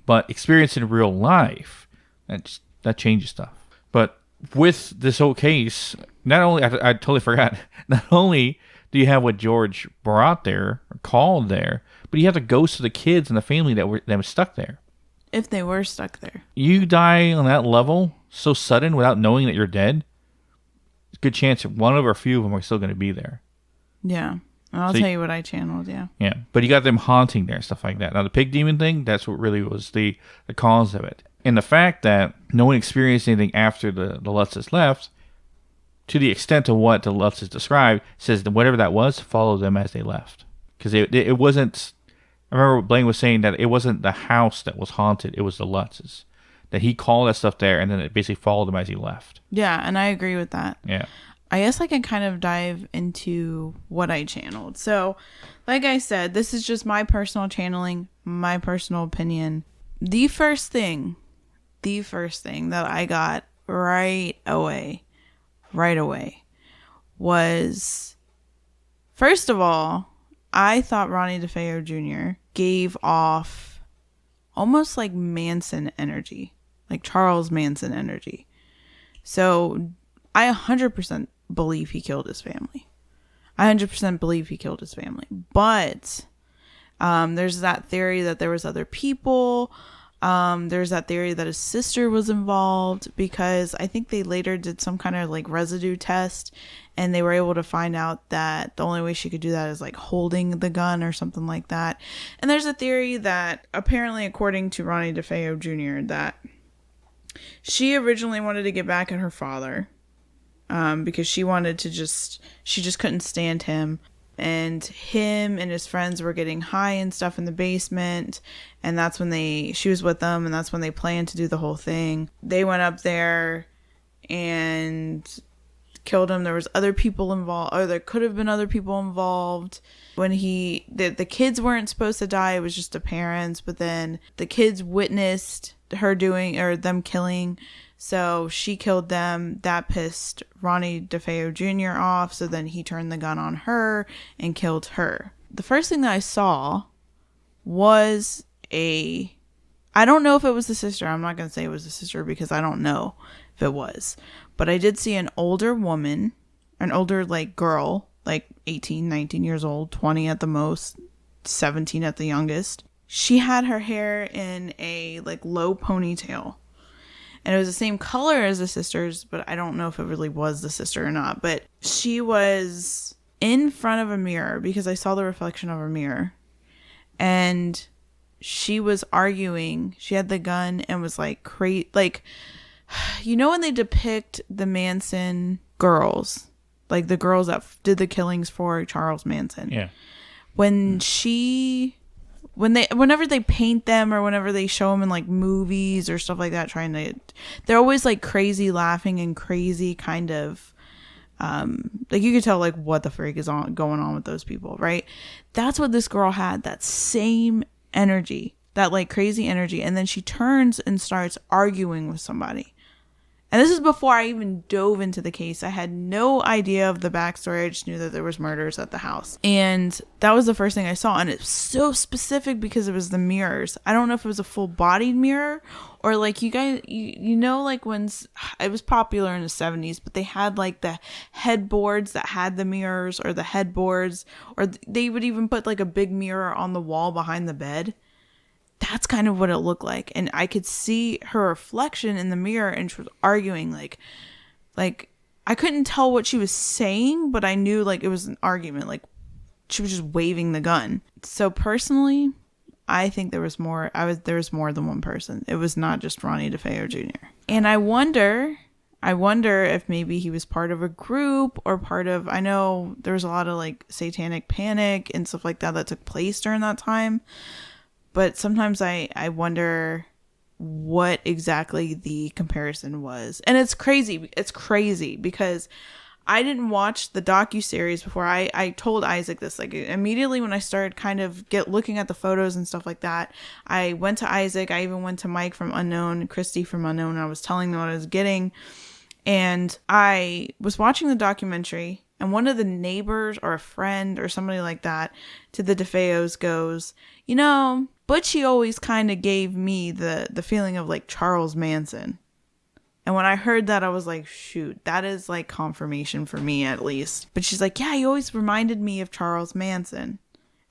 But experience in real life, that changes stuff. But with this whole case, not only, I totally forgot, not only do you have what George brought there, or called there, but you have the ghosts of the kids and the family that were stuck there. If they were stuck there. You die on that level so sudden without knowing that you're dead, it's a good chance that one of or a few of them are still going to be there. Yeah. I'll tell you what I channeled, yeah. Yeah, but you got them haunting there and stuff like that. Now, the pig demon thing, that's what really was the cause of it. And the fact that no one experienced anything after the Lutzes left, to the extent of what the Lutzes described, says that whatever that was, follow them as they left. Because it wasn't, I remember Blaine was saying that it wasn't the house that was haunted, it was the Lutzes. That he called that stuff there, and then it basically followed them as he left. Yeah, and I agree with that. Yeah. I guess I can kind of dive into what I channeled. So, like I said, this is just my personal channeling, my personal opinion. The first thing that I got right away, was, first of all, I thought Ronnie DeFeo Jr. gave off almost like Manson energy, like Charles Manson energy. So, I 100% believe he killed his family. I 100% believe he killed his family. But there's that theory that there was other people. There's that theory that his sister was involved, because I think they later did some kind of like residue test, and they were able to find out that the only way she could do that is like holding the gun or something like that. And there's a theory that apparently, according to Ronnie DeFeo Jr., that she originally wanted to get back at her father, because she just couldn't stand him. And him and his friends were getting high and stuff in the basement. And that's when she was with them. And that's when they planned to do the whole thing. They went up there and killed him. There was other people involved, or there could have been other people involved. When the kids weren't supposed to die. It was just the parents. But then the kids witnessed them killing. So she killed them. That pissed Ronnie DeFeo Jr. off. So then he turned the gun on her and killed her. The first thing that I saw was I don't know if it was the sister. I'm not going to say it was the sister because I don't know if it was. But I did see an older woman, an older like girl, like 18, 19 years old, 20 at the most, 17 at the youngest. She had her hair in a like low ponytail. And it was the same color as the sister's, but I don't know if it really was the sister or not. But she was in front of a mirror, because I saw the reflection of her mirror. And she was arguing. She had the gun and was like, you know when they depict the Manson girls, like the girls that did the killings for Charles Manson? Yeah. Whenever they paint them, or whenever they show them in like movies or stuff like that, they're always like crazy laughing and crazy kind of, like you could tell like what the freak is going on with those people, right? That's what this girl had, that same energy, that like crazy energy. And then she turns and starts arguing with somebody. And this is before I even dove into the case. I had no idea of the backstory. I just knew that there was murders at the house. And that was the first thing I saw. And it's so specific because it was the mirrors. I don't know if it was a full-bodied mirror, or like you guys, you know, like when it was popular in the 70s, but they had like the headboards that had the mirrors, or the headboards, or they would even put like a big mirror on the wall behind the bed. That's kind of what it looked like. And I could see her reflection in the mirror, and she was arguing like I couldn't tell what she was saying, but I knew like it was an argument. Like she was just waving the gun. So personally, I think there was more than one person. It was not just Ronnie DeFeo Jr. And I wonder if maybe he was part of a group, or I know there was a lot of like satanic panic and stuff like that took place during that time. But sometimes I wonder what exactly the comparison was. And it's crazy. It's crazy because I didn't watch the docu-series before. I told Isaac this. Like immediately when I started kind of looking at the photos and stuff like that, I went to Isaac. I even went to Mike from Unknown, Christy from Unknown. And I was telling them what I was getting. And I was watching the documentary. And one of the neighbors or a friend or somebody like that to the DeFeos goes, you know, Butchie always kind of gave me the feeling of like Charles Manson. And when I heard that, I was like, shoot, that is like confirmation for me at least. But she's like, yeah, he always reminded me of Charles Manson.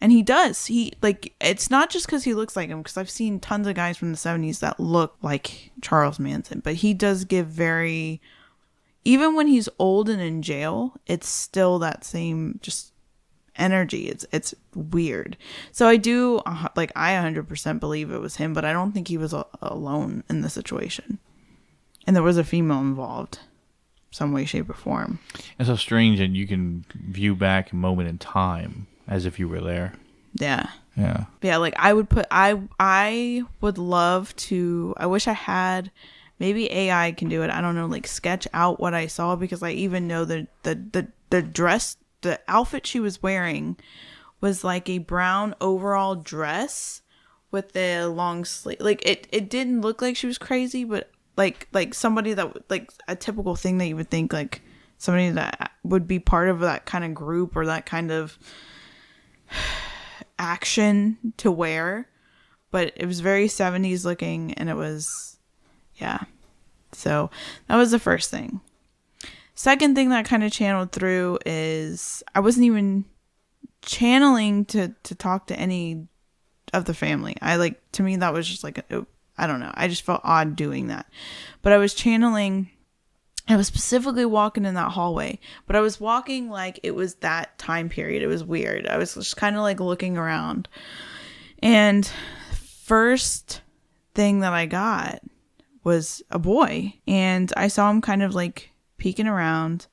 And he does. He like, it's not just because he looks like him, because I've seen tons of guys from the 70s that look like Charles Manson. But he does give very... Even when he's old and in jail, it's still that same just energy. It's weird. So I do, like, I 100% believe it was him, but I don't think he was alone in the situation. And there was a female involved, some way, shape, or form. It's so strange that you can view back a moment in time as if you were there. Yeah. Yeah. Yeah, like I would love to, I wish I had... Maybe AI can do it. I don't know, like sketch out what I saw, because I even know the dress, the outfit she was wearing was like a brown overall dress with the long sleeve. Like it didn't look like she was crazy, but like somebody that like a typical thing that you would think like somebody that would be part of that kind of group or that kind of action to wear. But it was very 70s looking, and it was... Yeah. So that was the first thing. Second thing that kind of channeled through is I wasn't even channeling to talk to any of the family. To me, that was just like, I don't know. I just felt odd doing that. But I was channeling, I was specifically walking in that hallway, but I was walking like it was that time period. It was weird. I was just kind of like looking around. And first thing that I got was a boy. And I saw him kind of like peeking around.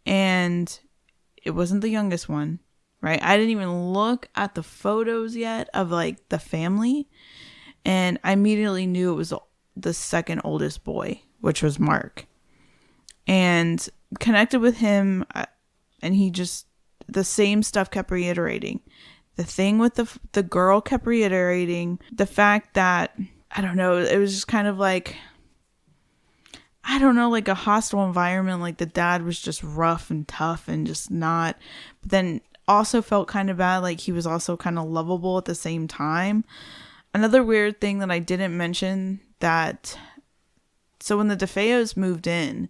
And it wasn't the youngest one, right? I didn't even look at the photos yet of like the family. And I immediately knew it was the second oldest boy, which was Mark. And connected with him, and he just, the same stuff kept reiterating. The thing with the girl kept reiterating. The fact that, I don't know, it was just kind of like, I don't know, like a hostile environment. Like the dad was just rough and tough and just not, but then also felt kind of bad. Like he was also kind of lovable at the same time. Another weird thing that I didn't mention so when the DeFeos moved in,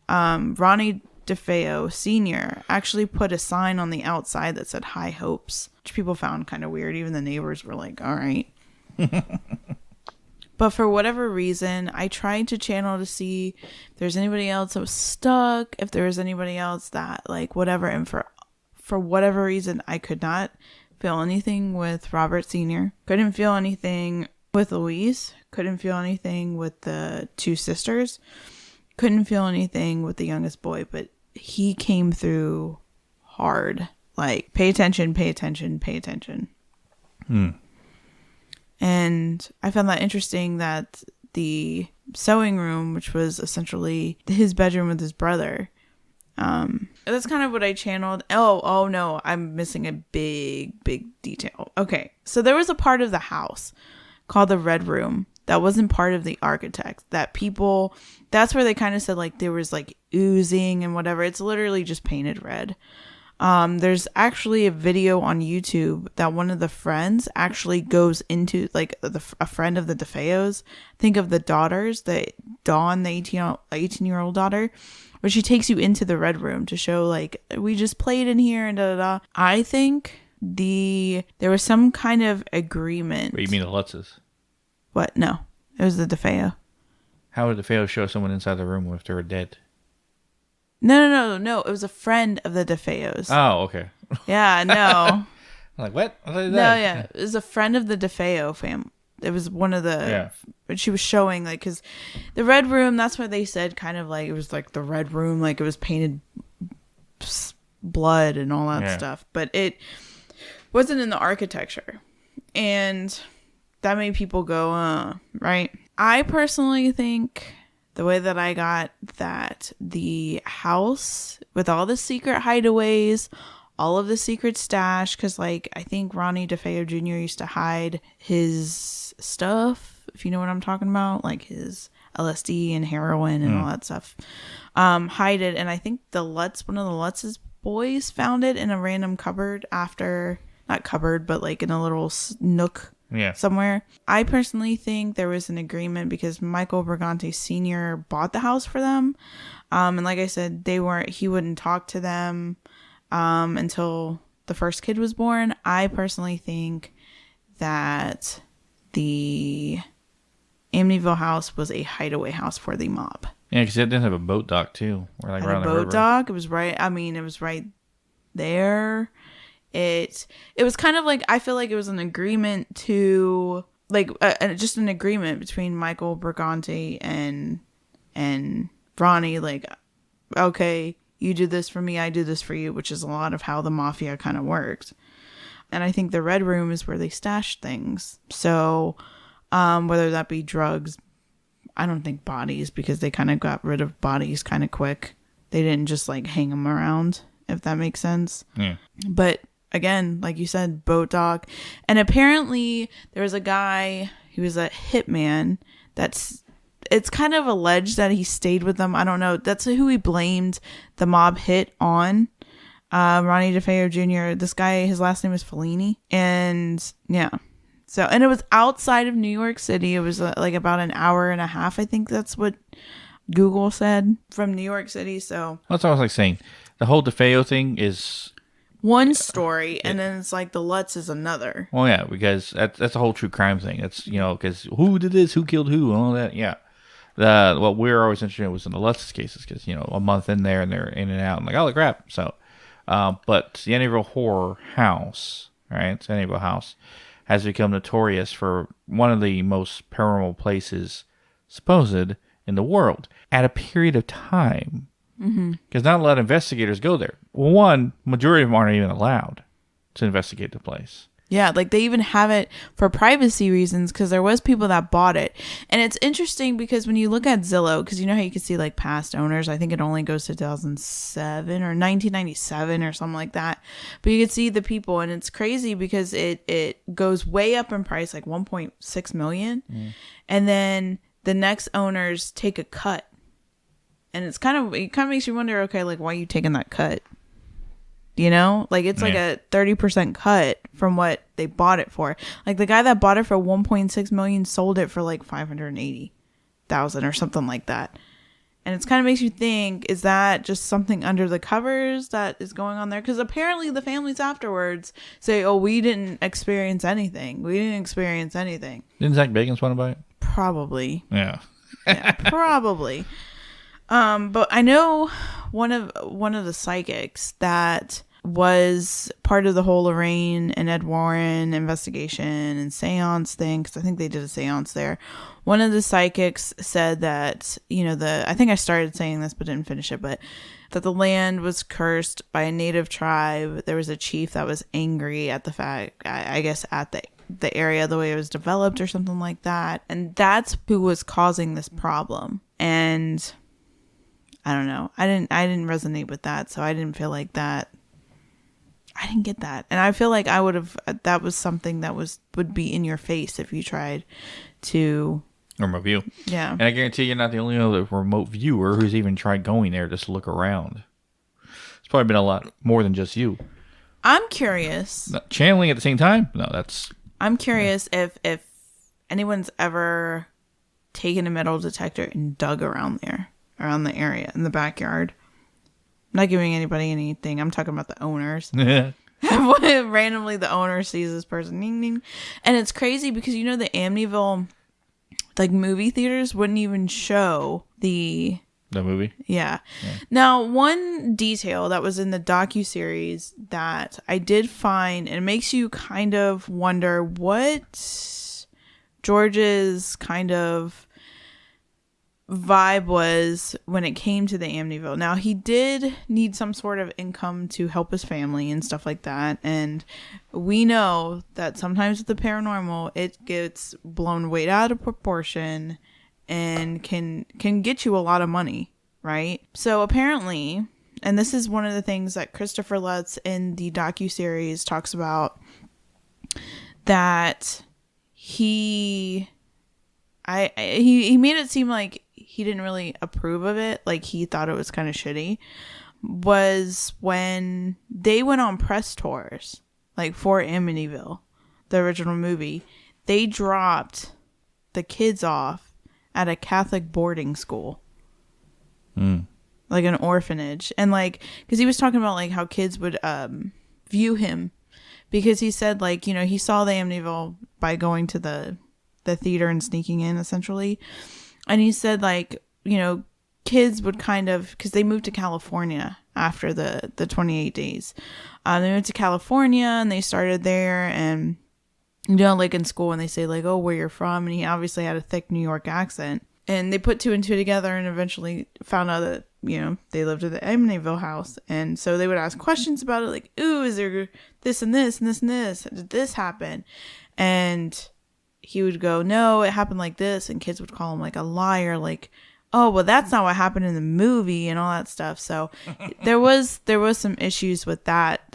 Ronnie DeFeo Sr. actually put a sign on the outside that said high hopes, which people found kind of weird. Even the neighbors were like, all right. But for whatever reason, I tried to channel to see if there's anybody else that was stuck, if there was anybody else that like whatever. And for whatever reason, I could not feel anything with Robert Sr. Couldn't feel anything with Louise. Couldn't feel anything with the two sisters. Couldn't feel anything with the youngest boy, but he came through hard. Like, pay attention, pay attention, pay attention. And I found that interesting that the sewing room, which was essentially his bedroom with his brother, that's kind of what I channeled. Oh no, I'm missing a big detail. Okay, so there was a part of the house called the Red Room that wasn't part of the architect, that's where they kind of said like there was like oozing and whatever. It's literally just painted red. There's actually a video on YouTube that one of the friends actually goes into, like a friend of the DeFeos. Think of the daughters, the Dawn, the 18-year-old daughter, where she takes you into the Red Room to show like, we just played in here and da. I think there was some kind of agreement. What, you mean the Lutzes? What? No, it was the DeFeo. How would the DeFeo show someone inside the room if they were dead? No. It was a friend of the DeFeos. Oh, okay. Yeah, no. I'm like, what? No, yeah. It was a friend of the DeFeo family. It was one of the... Yeah. But she was showing, like, because the Red Room, that's what they said, kind of like, it was like the Red Room, like it was painted blood and all that stuff. But it wasn't in the architecture. And that made people go, right? I personally think the way that I got that the house with all the secret hideaways, all of the secret stash, because like I think Ronnie DeFeo Jr. used to hide his stuff, if you know what I'm talking about, like his LSD and heroin and all that stuff, hide it. And I think one of the Lutz's boys found it in a random cupboard not cupboard, but like in a little nook somewhere. I personally think there was an agreement because Michael Brigante Sr. bought the house for them. And like I said, he wouldn't talk to them until the first kid was born. I personally think that the Amityville house was a hideaway house for the mob. Yeah, because it didn't have a boat dock too. Or like around the boat dock. It was right. I mean, it was right there. It was kind of like, I feel like it was an agreement to like just an agreement between Michael Brigante and Ronnie. Like, okay, you do this for me, I do this for you, which is a lot of how the mafia kind of works. And I think the Red Room is where they stash things. So whether that be drugs, I don't think bodies, because they kind of got rid of bodies kind of quick. They didn't just like hang them around, if that makes sense. Yeah. But again, like you said, boat dock. And apparently there was a guy, he was a hitman, it's kind of alleged that he stayed with them. I don't know. That's who he blamed the mob hit on. Ronnie DeFeo Jr. This guy, his last name is Fellini. And yeah. So, and it was outside of New York City. It was like about an hour and a half. I think that's what Google said, from New York City. So That's what I was like saying. The whole DeFeo thing is, one story, and then it's like the Lutz is another. well, yeah, because that's a whole true crime thing. That's, because who did this, who killed who, and all that. Yeah. What we're always interested in was in the Lutz cases, because, a month in there and they're in and out and like, holy crap. So, but the Amityville Horror house, right? It's Amityville house has become notorious for one of the most paranormal places supposed in the world at a period of time. Because not a lot of investigators go there. Well, one, majority of them aren't even allowed to investigate the place. Yeah, like they even have it for privacy reasons, because there was people that bought it. And it's interesting because when you look at Zillow, because you know how you can see like past owners, I think it only goes to 2007 or 1997 or something like that. But you can see the people, and it's crazy because it goes way up in price, like 1.6 million. And then the next owners take a cut. And it kind of makes you wonder, okay, like, why are you taking that cut? Like it's like a 30% cut from what they bought it for. Like the guy that bought it for 1.6 million sold it for like 580,000 or something like that. And it's kind of makes you think, is that just something under the covers that is going on there? Because apparently the families afterwards say, oh, we didn't experience anything. Didn't Zach Bagans want to buy it? Probably. Yeah. Yeah, probably. But I know one of the psychics that was part of the whole Lorraine and Ed Warren investigation and seance thing, because I think they did a seance there. One of the psychics said that, I think I started saying this but didn't finish it, but that the land was cursed by a native tribe. There was a chief that was angry at the fact, I guess, at the area, the way it was developed or something like that. And that's who was causing this problem. And I don't know. I didn't resonate with that, so I didn't feel like that. I didn't get that, and I feel like I would have. That was something that would be in your face if you tried to remote view. Yeah, and I guarantee you're not the only other remote viewer who's even tried going there just to look around. It's probably been a lot more than just you. I'm curious. Not channeling at the same time? No, that's. I'm curious if anyone's ever taken a metal detector and dug around there. Around the area in the backyard. I'm not giving anybody anything. I'm talking about the owners. Randomly the owner sees this person, ding, ding. And it's crazy because the Amityville like movie theaters wouldn't even show the movie. Yeah. Now, one detail that was in the docu-series that I did find, and it makes you kind of wonder what George's kind of vibe was when it came to the Amityville. Now, he did need some sort of income to help his family and stuff like that, and we know that sometimes with the paranormal it gets blown way out of proportion and can get you a lot of money, right? So apparently, and this is one of the things that Christopher Lutz in the docu-series talks about, that he made it seem like he didn't really approve of it, like he thought it was kind of shitty, was when they went on press tours, like for Amityville, the original movie, they dropped the kids off at a Catholic boarding school. Like an orphanage. And like, because he was talking about like how kids would view him, because he said like, he saw the Amityville by going to the theater and sneaking in, essentially. And he said like, kids would kind of, because they moved to California after the 28 days. They moved to California and they started there, and like in school when they say like, oh, where you're from, and he obviously had a thick New York accent, and they put two and two together and eventually found out that they lived at the Amityville house. And so they would ask questions about it, like, ooh, is there this and this and this and this, did this happen? And he would go, no, it happened like this, and kids would call him like a liar, like, oh, well, that's not what happened in the movie, and all that stuff. So there was some issues with that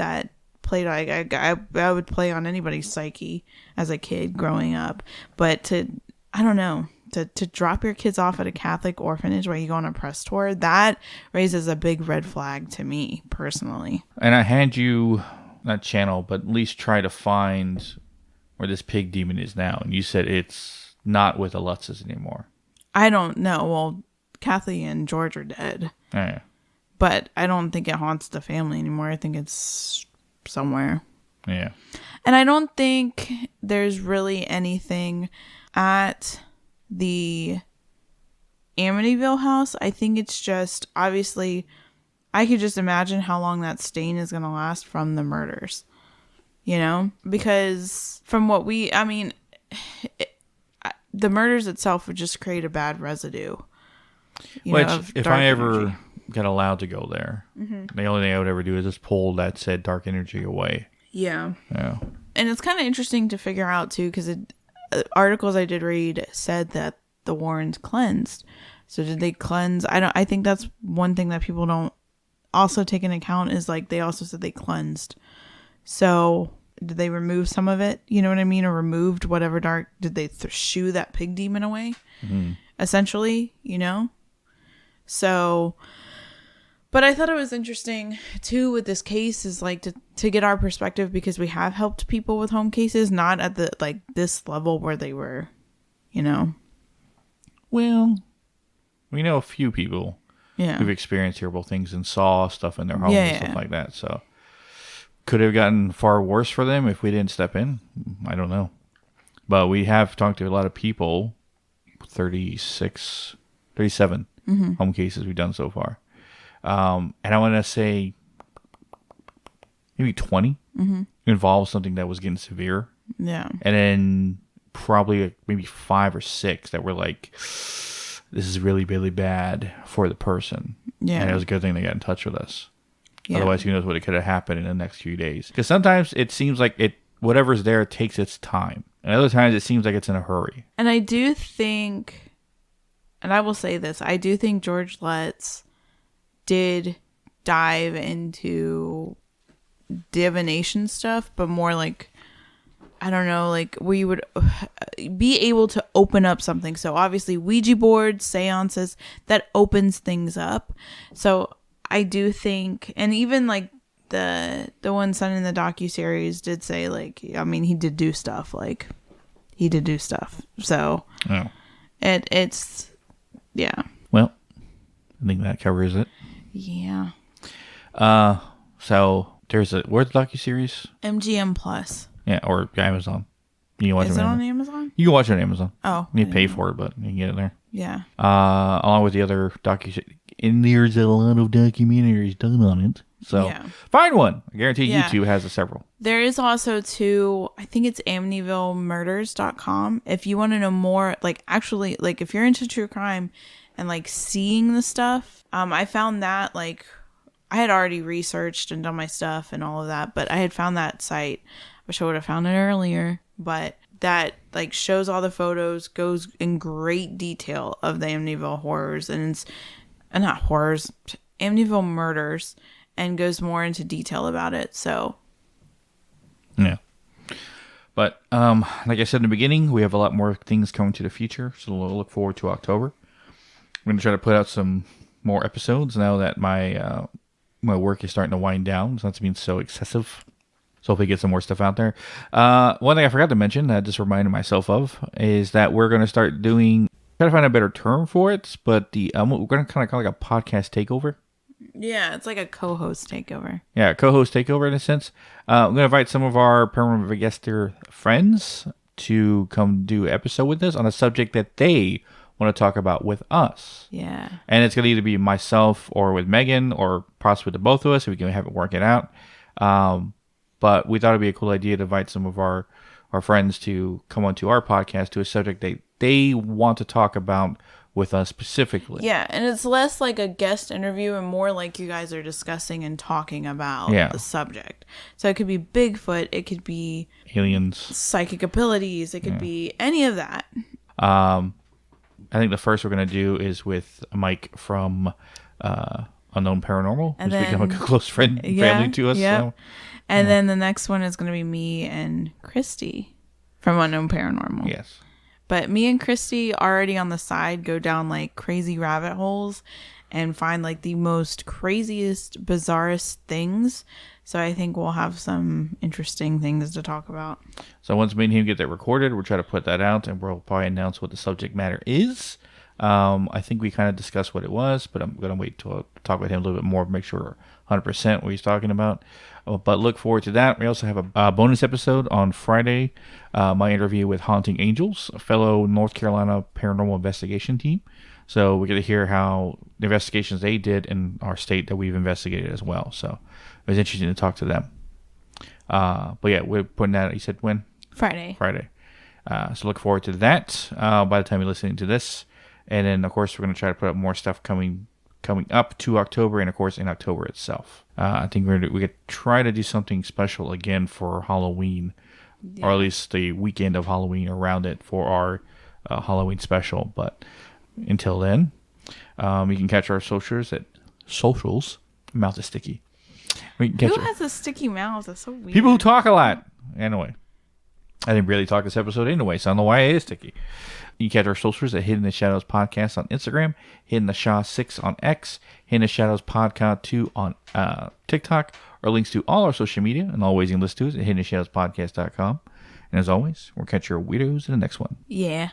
played. I would play on anybody's psyche as a kid growing up, but to drop your kids off at a Catholic orphanage while you go on a press tour, that raises a big red flag to me personally. And I had you not channel, but at least try to find where this pig demon is now, and you said it's not with the Lutzes anymore. I don't know. Well, Kathy and George are dead. Oh, yeah. But I don't think it haunts the family anymore. I think it's somewhere. Yeah. And I don't think there's really anything at the Amityville house. I think it's just, obviously, I could just imagine how long that stain is going to last from the murders. You know? Because from what the murders itself would just create a bad residue. Which, if I ever got allowed to go there, the only thing I would ever do is just pull that said dark energy away. Yeah. Yeah. And it's kind of interesting to figure out, too, because articles I did read said that the Warrens cleansed. So did they cleanse? I think that's one thing that people don't also take into account is, like, they also said they cleansed. So did they remove some of it? You know what I mean? Or removed whatever dark? Did they shoo that pig demon away? Essentially, you know? So, but I thought it was interesting too with this case is like to get our perspective, because we have helped people with home cases, not at the like this level where they were, you know. Well, we know a few people who've experienced terrible things and saw stuff in their homes and stuff like that. So could it have gotten far worse for them if we didn't step in? I don't know. But we have talked to a lot of people, 37 home cases we've done so far. And I want to say maybe 20 involved something that was getting severe. Yeah. And then probably maybe 5 or 6 that were like, this is really, really bad for the person. Yeah. And it was a good thing they got in touch with us. Yeah. Otherwise, who knows what it could have happened in the next few days. Because sometimes it seems like whatever's there takes its time. And other times it seems like it's in a hurry. And I do think, and I will say this, I do think George Lutz did dive into divination stuff, but more like, I don't know, like we would be able to open up something. So obviously Ouija boards, seances, that opens things up. So I do think, and even like the one son in the docu-series did say, like, I mean, he did do stuff. So it's, yeah. Well, I think that covers it. Yeah. So where's the docu-series? MGM Plus. Yeah, or Amazon. You can watch Is it on Amazon? You can watch it on Amazon. Oh. You pay for it, but you can get it there. Yeah. Along with the other and there's a lot of documentaries done on it. So find one. I guarantee YouTube has several. There is also I think it's AmityvilleMurders.com. If you want to know more, like actually, like if you're into true crime and like seeing the stuff, I found that like I had already researched and done my stuff and all of that, but I had found that site. Wish I would have found it earlier, but that like shows all the photos, goes in great detail of the Amityville horrors, and it's not horrors, Amityville murders, and goes more into detail about it. So yeah, but like I said in the beginning, we have a lot more things coming to the future, so we'll look forward to October. I'm going to try to put out some more episodes now that my work is starting to wind down. It's not being so excessive. So hopefully get some more stuff out there. One thing I forgot to mention that I just reminded myself of is that we're going to start doing, try to find a better term for it, but we're going to kind of call it like a podcast takeover. Yeah, it's like a co-host takeover. Yeah, co-host takeover in a sense. I'm going to invite some of our paranormal investigator friends to come do an episode with us on a subject that they want to talk about with us. Yeah. And it's going to either be myself or with Megan or possibly the both of us, so we can have it work it out. But we thought it'd be a cool idea to invite some of our friends to come onto our podcast to a subject they want to talk about with us specifically. Yeah, and it's less like a guest interview and more like you guys are discussing and talking about the subject. So it could be Bigfoot, it could be aliens, psychic abilities, it could be any of that. I think the first we're going to do is with Mike from Unknown Paranormal, who's become a close friend family to us. Yeah. So. And then the next one is going to be me and Christy from Unknown Paranormal. Yes. But me and Christy already on the side go down like crazy rabbit holes and find like the most craziest, bizarrest things. So I think we'll have some interesting things to talk about. So once me and him get that recorded, we'll try to put that out and we'll probably announce what the subject matter is. I think we kind of discussed what it was, but I'm going to wait to talk with him a little bit more, make sure 100% what he's talking about. But look forward to that. We also have a bonus episode on Friday, my interview with Haunting Angels, a fellow North Carolina paranormal investigation team. So we get to hear how the investigations they did in our state that we've investigated as well. So it was interesting to talk to them. But yeah, we're putting that, you said when? Friday. So look forward to that by the time you're listening to this. And then, of course, we're going to try to put up more stuff coming up to October, and, of course, in October itself. I think we could try to do something special again for Halloween, or at least the weekend of Halloween around it for our Halloween special. But until then, you can catch our socials. Mouth is sticky. Who has a sticky mouth? That's so weird. People who talk a lot. Anyway. I didn't really talk this episode anyway, so I don't know why it is sticky. You can catch our socials at Hidden in the Shadows Podcast on Instagram, Hidden the Shaw 6 on X, Hidden the Shadows Podcast 2 on TikTok, or links to all our social media and all ways you can listen to us at hiddentheshadowspodcast.com. And as always, we'll catch your weirdos in the next one. Yeah.